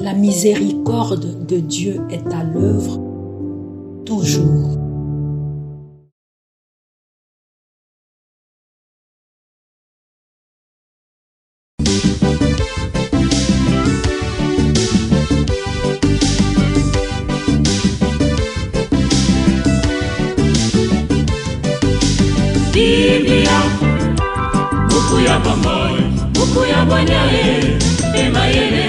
La miséricorde de Dieu est à l'œuvre toujours. Biblia, buku ya bomoi, buku ya bonyae, emayele,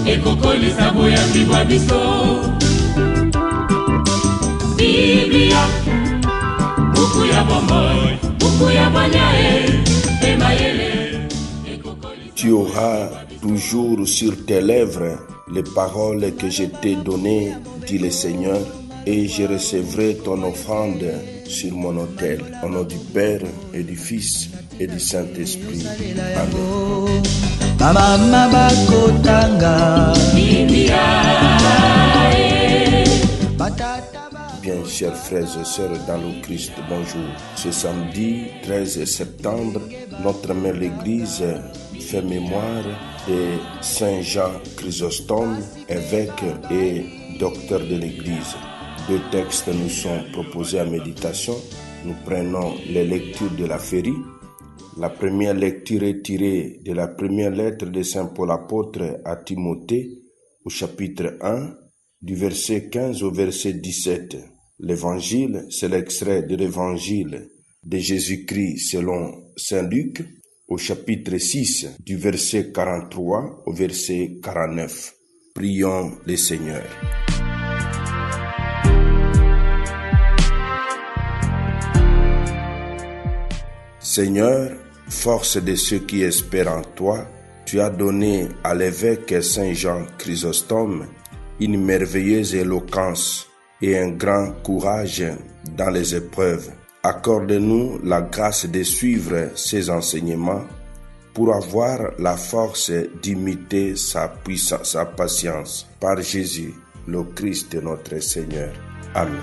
ekokolisa boya bibwa biso. Biblia, buku ya bomoi, buku ya bonyae, emayele, ekokolisa. Tu auras toujours sur tes lèvres les paroles que je t'ai données, dit le Seigneur, et je recevrai ton offrande sur mon autel. Au nom du Père et du Fils et du Saint-Esprit. Amen. Bien, chers frères et sœurs dans le Christ, bonjour. Ce samedi 13 septembre, notre mère l'Église fait mémoire de Saint Jean Chrysostome, évêque et docteur de l'Église. Deux textes nous sont proposés à méditation. Nous prenons les lectures de la Férie. La première lecture est tirée de la première lettre de Saint Paul apôtre à Timothée, au chapitre 1, du verset 15 au verset 17. L'évangile, c'est l'extrait de l'évangile de Jésus-Christ selon Saint Luc, au chapitre 6, du verset 43 au verset 49. Prions le Seigneur. Seigneur, force de ceux qui espèrent en toi, tu as donné à l'évêque Saint Jean Chrysostome une merveilleuse éloquence et un grand courage dans les épreuves. Accorde-nous la grâce de suivre ses enseignements pour avoir la force d'imiter sa puissance, sa patience. Par Jésus, le Christ notre Seigneur. Amen.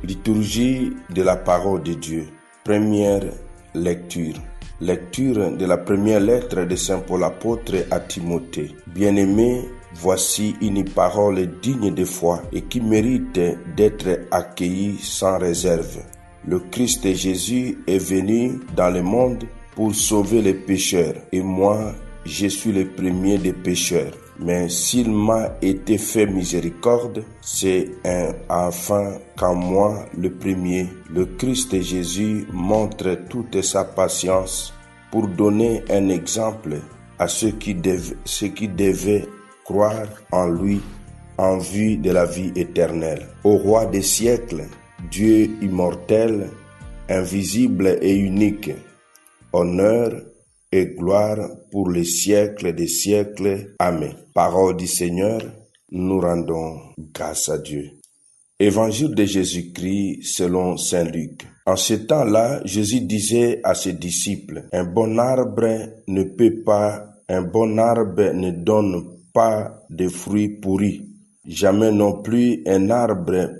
Liturgie de la parole de Dieu. Première lecture. Lecture de la première lettre de Saint Paul apôtre à Timothée. Bien-aimé, voici une parole digne de foi et qui mérite d'être accueillie sans réserve. Le Christ Jésus est venu dans le monde pour sauver les pécheurs, et moi, je suis le premier des pécheurs. Mais s'il m'a été fait miséricorde, c'est afin qu'en moi, le premier, le Christ Jésus montre toute sa patience pour donner un exemple à ceux qui devaient croire en lui en vue de la vie éternelle. Au roi des siècles, Dieu immortel, invisible et unique, honneur et gloire pour les siècles des siècles. Amen. Parole du Seigneur, nous rendons grâce à Dieu. Évangile de Jésus-Christ selon Saint Luc. En ce temps-là, Jésus disait à ses disciples, un bon arbre ne donne pas de fruits pourris. Jamais non plus un arbre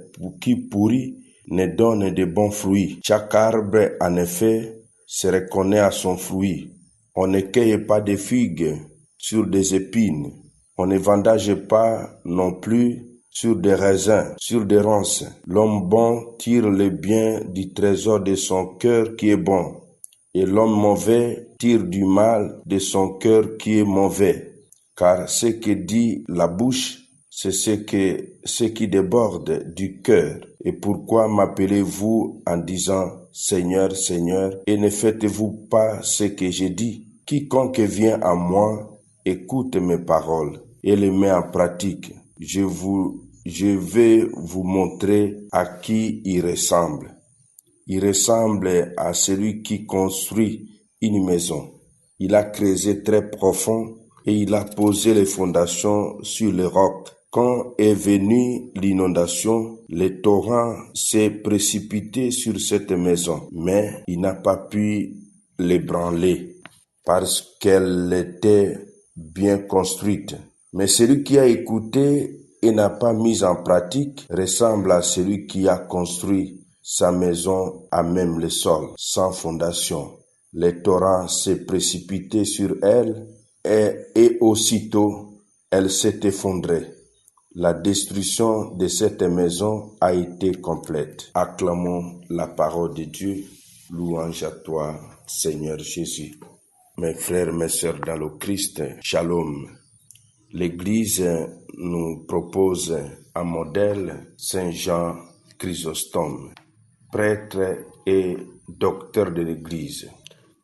qui pourrit ne donne de bons fruits. Chaque arbre, en effet, se reconnaît à son fruit. On ne cueille pas de figues sur des épines. On ne vendage pas non plus sur des raisins, sur des ronces. L'homme bon tire le bien du trésor de son cœur qui est bon, et l'homme mauvais tire du mal de son cœur qui est mauvais. Car ce que dit la bouche, c'est ce qui déborde du cœur. Et pourquoi m'appelez-vous en disant Seigneur, Seigneur, et ne faites-vous pas ce que j'ai dit? Quiconque vient à moi, écoute mes paroles et les met en pratique. Je vais vous montrer à qui il ressemble. Il ressemble à celui qui construit une maison. Il a creusé très profond et il a posé les fondations sur le roc. Quand est venue l'inondation, le torrent s'est précipité sur cette maison, mais il n'a pas pu l'ébranler parce qu'elle était bien construite. Mais celui qui a écouté et n'a pas mis en pratique ressemble à celui qui a construit sa maison à même le sol, sans fondation. Les torrents se précipitaient sur elle et aussitôt elle s'est effondrée. La destruction de cette maison a été complète. Acclamons la parole de Dieu. Louange à toi, Seigneur Jésus. Mes frères, mes sœurs dans le Christ, Shalom. L'Église nous propose un modèle, Saint Jean Chrysostome, prêtre et docteur de l'Église.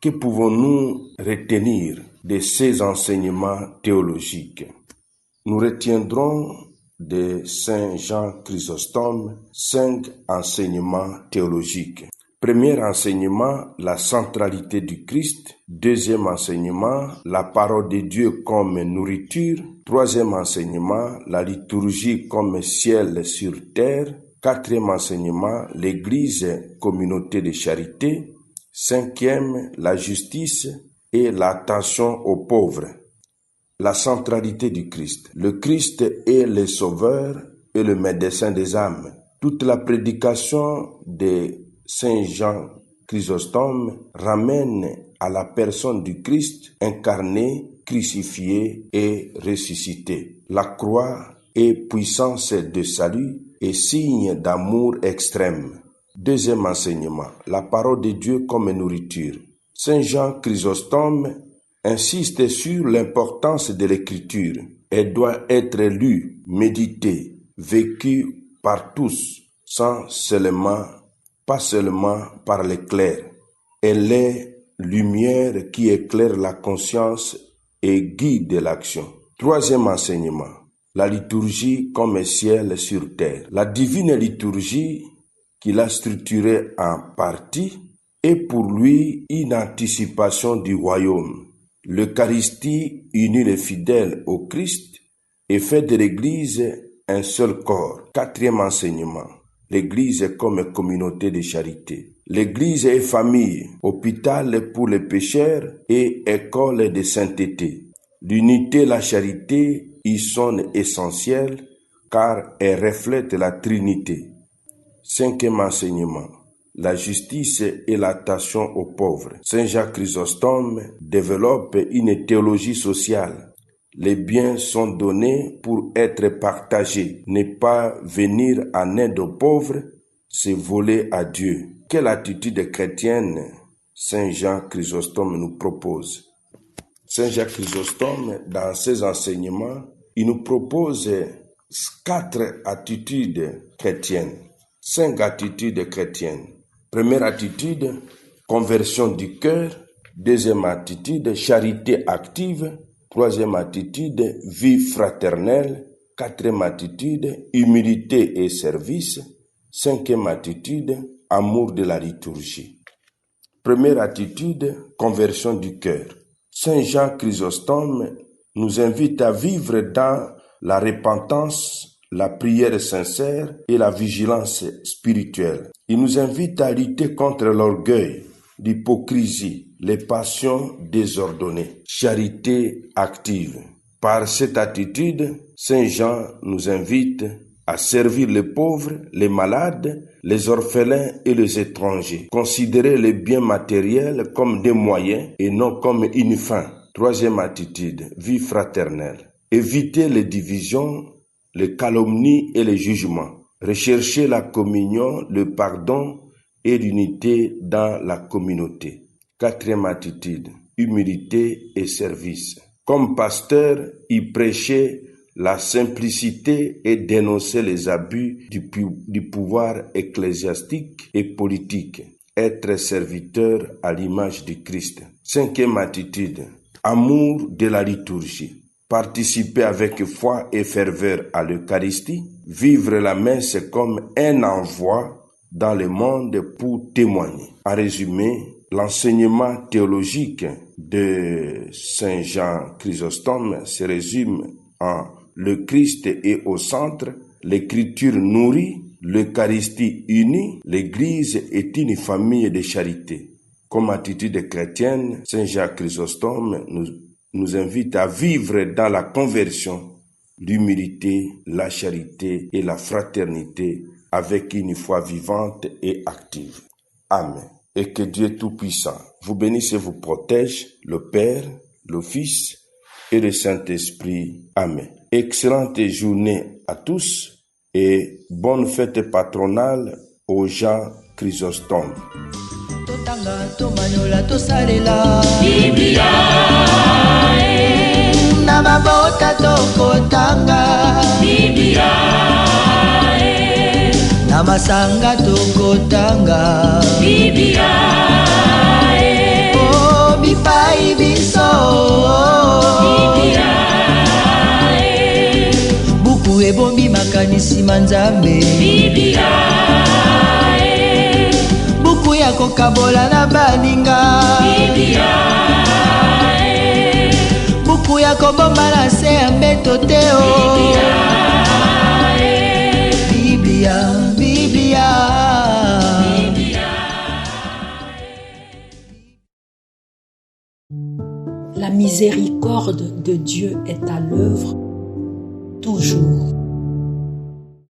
Que pouvons-nous retenir de ces enseignements théologiques? Nous retiendrons de Saint Jean Chrysostome 5 enseignements théologiques. Premier enseignement, la centralité du Christ. Deuxième enseignement, la parole de Dieu comme nourriture. Troisième enseignement, la liturgie comme ciel sur terre. Quatrième enseignement, l'Église, communauté de charité. Cinquième, la justice et l'attention aux pauvres. La centralité du Christ. Le Christ est le sauveur et le médecin des âmes. Toute la prédication de Saint Jean Chrysostome ramène à la personne du Christ incarné, crucifié et ressuscité. La croix est puissance de salut et signe d'amour extrême. Deuxième enseignement, la parole de Dieu comme nourriture. Saint Jean Chrysostome insiste sur l'importance de l'écriture. Elle doit être lue, méditée, vécue par tous, pas seulement par les clercs. Elle est lumière qui éclaire la conscience et guide l'action. Troisième enseignement, la liturgie comme ciel sur terre. La divine liturgie qu'il a structurée en partie est pour lui une anticipation du royaume. L'Eucharistie unit les fidèles au Christ et fait de l'Église un seul corps. Quatrième enseignement, l'Église comme communauté de charité. L'Église est famille, hôpital pour les pécheurs et école de sainteté. L'unité et la charité y sont essentielles car elles reflètent la Trinité. Cinquième enseignement, la justice et l'attention aux pauvres. Saint Jacques Chrysostome développe une théologie sociale. Les biens sont donnés pour être partagés. Ne pas venir en aide aux pauvres, c'est voler à Dieu. Quelle attitude chrétienne Saint Jean Chrysostome nous propose? Saint Jacques Chrysostome, dans ses enseignements, il nous propose 4 attitudes chrétiennes, 5 attitudes chrétiennes. Première attitude, conversion du cœur. Deuxième attitude, charité active. Troisième attitude, vie fraternelle. Quatrième attitude, humilité et service. Cinquième attitude, amour de la liturgie. Première attitude, conversion du cœur. Saint Jean Chrysostome nous invite à vivre dans la repentance, la prière sincère et la vigilance spirituelle. Il nous invite à lutter contre l'orgueil, l'hypocrisie, les passions désordonnées. Charité active. Par cette attitude, Saint Jean nous invite à servir les pauvres, les malades, les orphelins et les étrangers. Considérer les biens matériels comme des moyens et non comme une fin. Troisième attitude, vie fraternelle. Éviter les divisions, les calomnies et les jugements. Rechercher la communion, le pardon et l'unité dans la communauté. Quatrième attitude, humilité et service. Comme pasteur, il prêchait la simplicité et dénoncer les abus du pouvoir ecclésiastique et politique. Être serviteur à l'image du Christ. Cinquième attitude, amour de la liturgie. Participer avec foi et ferveur à l'Eucharistie. Vivre la messe comme un envoi dans le monde pour témoigner. En résumé, l'enseignement théologique de Saint Jean Chrysostome se résume en le Christ est au centre, l'écriture nourrit, l'Eucharistie unie, l'Église est une famille de charité. Comme attitude chrétienne, Saint Jacques Chrysostome nous invite à vivre dans la conversion, l'humilité, la charité et la fraternité avec une foi vivante et active. Amen. et que Dieu Tout-Puissant vous bénisse et vous protège, le Père, le Fils et le Saint-Esprit. Amen. Excellente journée à tous et bonne fête patronale aux Jean Chrysostome. Biblia na mabota tokotanga Biblia na masanga tokotanga Biblia oh bipai biso Biblia buku ebombi makanisi manzambe Biblia buku ya kokabola na baninga Biblia buku ya kobomba na se ya mbeto te o Biblia, Biblia. La miséricorde de Dieu est à l'œuvre toujours.